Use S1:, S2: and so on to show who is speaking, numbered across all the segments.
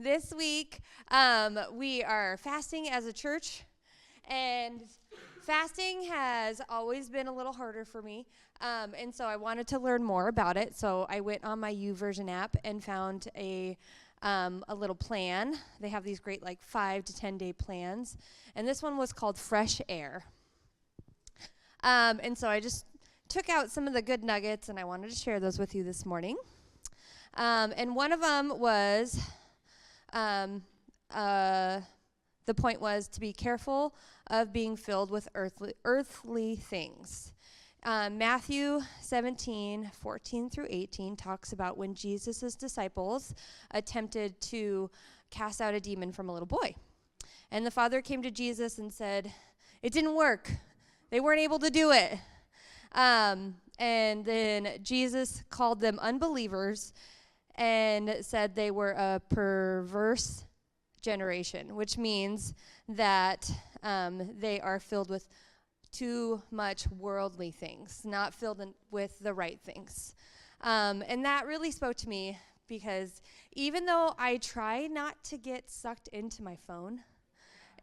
S1: This week, we are fasting as a church, and fasting has always been a little harder for me, and so I wanted to learn more about it. So I went on my YouVersion app and found a little plan. They have these great 5 to 10 day plans, and this one was called Fresh Air. And so I just took out some of the good nuggets, and I wanted to share those with you this morning. And one of them was, the point was to be careful of being filled with earthly things. Matthew 17:14-18 talks about when Jesus' disciples attempted to cast out a demon from a little boy. And the father came to Jesus and said, it didn't work. They weren't able to do it. And then Jesus called them unbelievers and said they were a perverse generation, which means that they are filled with too much worldly things, not filled with the right things. And that really spoke to me because even though I try not to get sucked into my phone,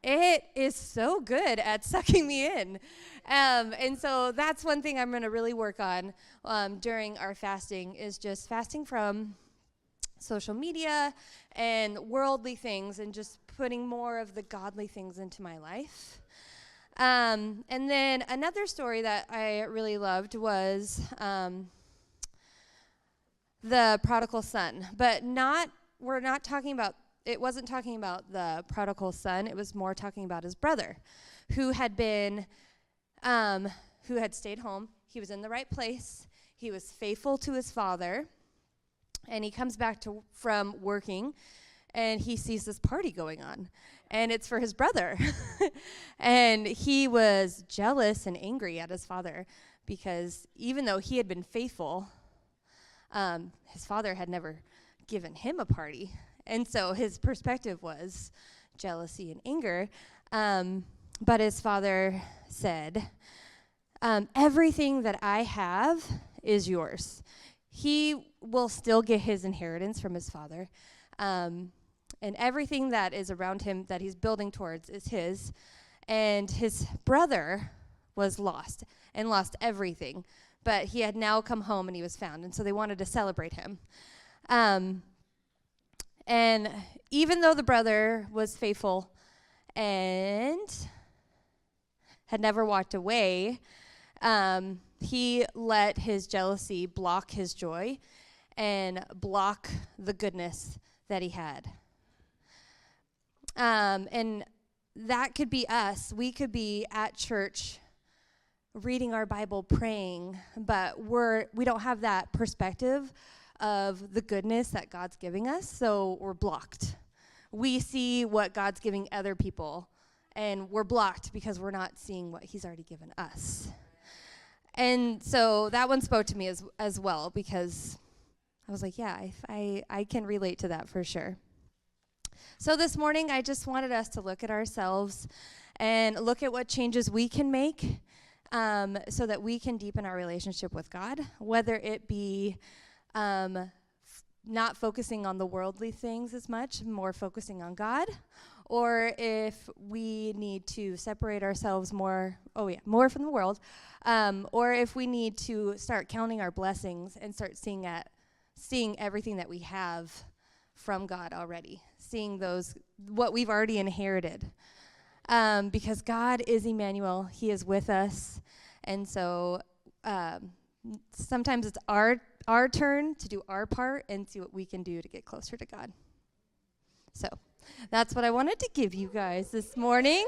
S1: it is so good at sucking me in. And so that's one thing I'm going to really work on during our fasting, is just fasting from social media and worldly things and just putting more of the godly things into my life. And then another story that I really loved was the prodigal son. But we're not talking about, it wasn't talking about the prodigal son. It was more talking about his brother who had stayed home. He was in the right place. He was faithful to his father. And he comes back from working, and he sees this party going on. And it's for his brother. And he was jealous and angry at his father because even though he had been faithful, his father had never given him a party. And so his perspective was jealousy and anger. But his father said, everything that I have is yours. He will still get his inheritance from his father. And everything that is around him that he's building towards is his. And his brother was lost and lost everything. But he had now come home and he was found. And so they wanted to celebrate him. And even though the brother was faithful and had never walked away, he let his jealousy block his joy and block the goodness that he had. And that could be us. We could be at church reading our Bible, praying, but we don't have that perspective of the goodness that God's giving us, so we're blocked. We see what God's giving other people, and we're blocked because we're not seeing what he's already given us. And so that one spoke to me as well, because I was like, yeah, I can relate to that for sure. So this morning, I just wanted us to look at ourselves and look at what changes we can make so that we can deepen our relationship with God, whether it be not focusing on the worldly things as much, more focusing on God, or if we need to separate ourselves more from the world, or if we need to start counting our blessings and start seeing everything that we have from God already, seeing what we've already inherited, because God is Emmanuel. He is with us, and so sometimes it's our turn to do our part and see what we can do to get closer to God. So that's what I wanted to give you guys this morning.